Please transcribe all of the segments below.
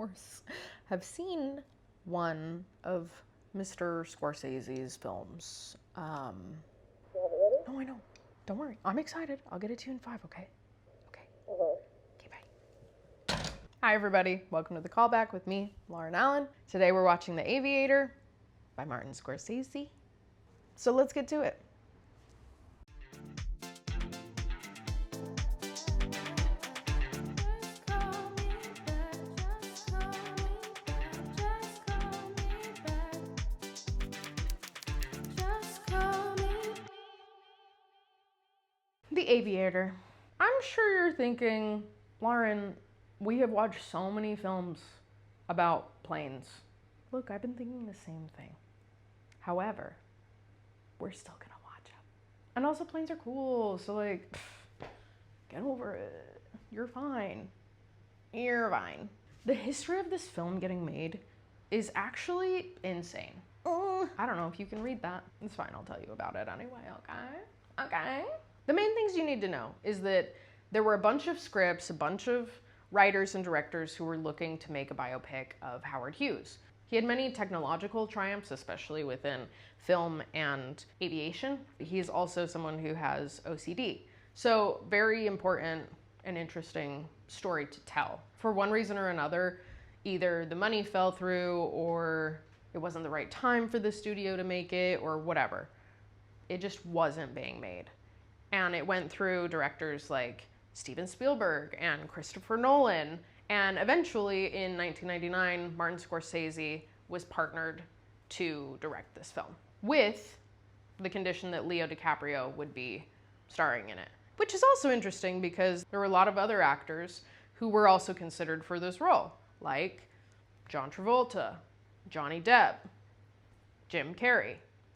course, have seen one of Mr. Scorsese's films. No, I know. Don't worry. I'm excited. I'll get it to you in 5, okay? Okay. Okay, bye. Hi, everybody. Welcome to the Callback with me, Lauren Allen. Today we're watching The Aviator by Martin Scorsese. So let's get to it. The Aviator. I'm sure you're thinking, Lauren, we have watched so many films about planes. Look, I've been thinking the same thing. However, we're still gonna watch them. And also, planes are cool, so like, get over it. You're fine. You're fine. The history of this film getting made is actually insane. I don't know if you can read that. It's fine, I'll tell you about it anyway, okay? Okay. The main things you need to know is that there were a bunch of scripts, a bunch of writers and directors who were looking to make a biopic of Howard Hughes. He had many technological triumphs, especially within film and aviation. He is also someone who has OCD. So very important and interesting story to tell. For one reason or another, either the money fell through or it wasn't the right time for the studio to make it or whatever. It just wasn't being made. And it went through directors like Steven Spielberg and Christopher Nolan. And eventually in 1999, Martin Scorsese was partnered to direct this film with the condition that Leo DiCaprio would be starring in it. Which is also interesting because there were a lot of other actors who were also considered for this role, like John Travolta, Johnny Depp, Jim Carrey.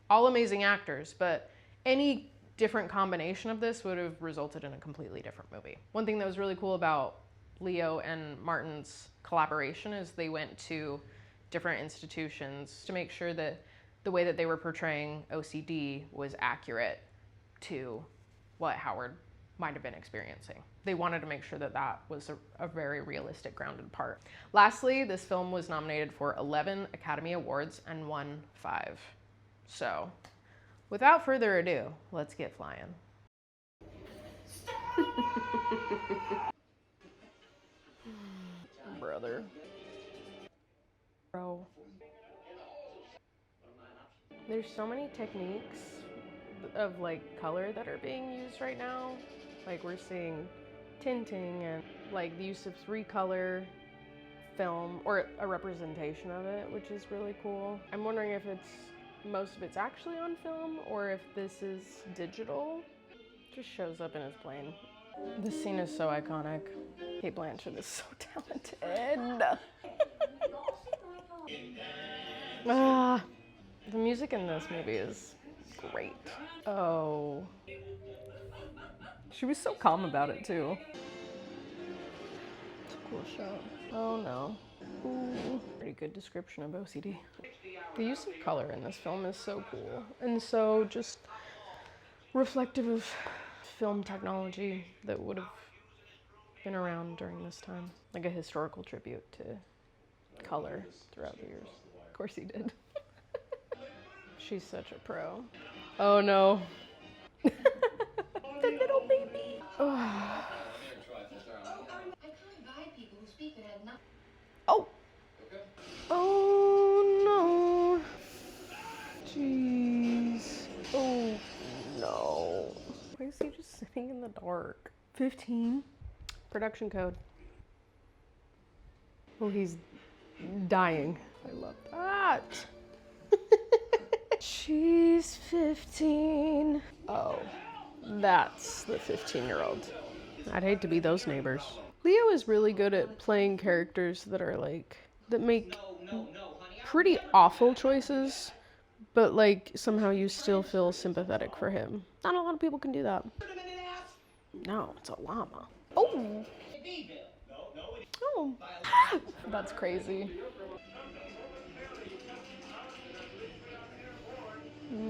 All amazing actors, but any different combination of this would have resulted in a completely different movie. One thing that was really cool about Leo and Martin's collaboration is they went to different institutions to make sure that the way that they were portraying OCD was accurate to what Howard might have been experiencing. They wanted to make sure that that was a very realistic, grounded part. Lastly, this film was nominated for 11 Academy Awards and won 5. So, without further ado, let's get flying. Brother. Bro. There's so many techniques of like color that are being used right now. Like we're seeing tinting and like the use of 3-color film or a representation of it, which is really cool. I'm wondering if most of it's actually on film or if this is digital. Just shows up in his plane. This scene is so iconic. Kate Blanchett is so talented. The music in this movie is great. Oh. She was so calm about it too. It's a cool shot. Oh no. Ooh. Pretty good description of OCD. The use of color in this film is so cool and so just reflective of film technology that would have been around during this time. Like a historical tribute to color throughout the years. Of course he did. She's such a pro. Oh no. The little baby. Oh. Oh. Oh no. Jeez. Oh no. Why is he just sitting in the dark? 15. Production code. Oh, he's dying. I love that. She's 15. Oh, that's the 15-year-old. I'd hate to be those neighbors. Leo is really good at playing characters that are like, that make pretty awful choices, but like somehow you still feel sympathetic for him. Not a lot of people can do that. No, it's a llama. Oh. Oh. That's crazy.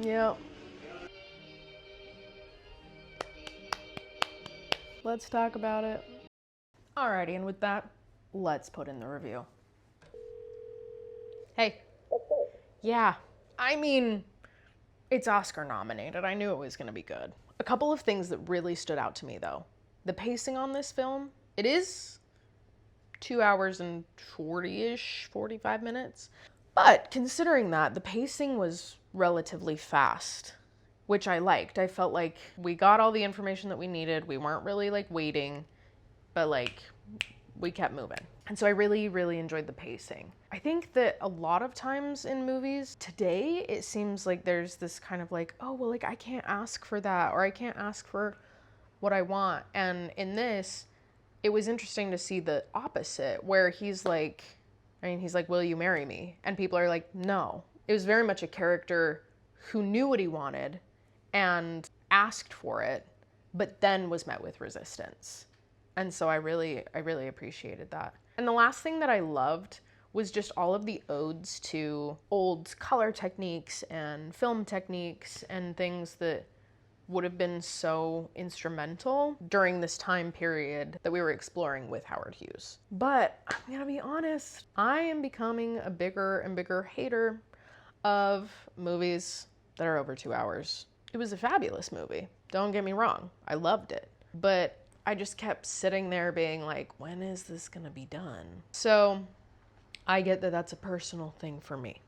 Yep. Let's talk about it. Alrighty, and with that, let's put in the review. Hey. Yeah. I mean, it's Oscar nominated. I knew it was going to be good. A couple of things that really stood out to me, though. The pacing on this film, it is 2 hours and 40-ish, 45 minutes. But considering that, the pacing was relatively fast, which I liked. I felt like we got all the information that we needed. We weren't really like waiting, but like we kept moving. And so I really, really enjoyed the pacing. I think that a lot of times in movies today, it seems like there's this kind of like, oh, well, like I can't ask for that, or I can't ask for what I want. And in this, it was interesting to see the opposite, where he's like, will you marry me? And people are like, no. It was very much a character who knew what he wanted and asked for it, but then was met with resistance. And so I really appreciated that. And the last thing that I loved was just all of the odes to old color techniques and film techniques and things that would have been so instrumental during this time period that we were exploring with Howard Hughes. But I'm gonna be honest, I am becoming a bigger and bigger hater of movies that are over 2 hours. It was a fabulous movie, don't get me wrong, I loved it. But I just kept sitting there being like, when is this gonna be done? So I get that that's a personal thing for me.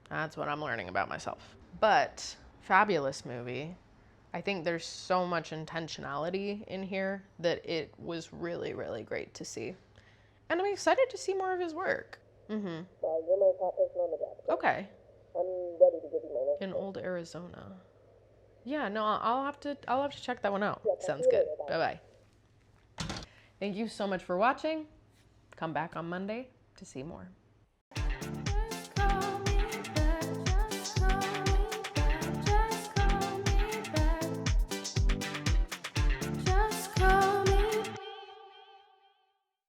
That's what I'm learning about myself. But fabulous movie. I think there's so much intentionality in here that it was really, really great to see. And I'm excited to see more of his work. You're my top person on the job. Okay. I'm ready to give you my next. In Old Arizona. Yeah, no, I'll have to check that one out. Yeah, Sounds see you good. later. Bye. Bye-bye. Thank you so much for watching. Come back on Monday to see more.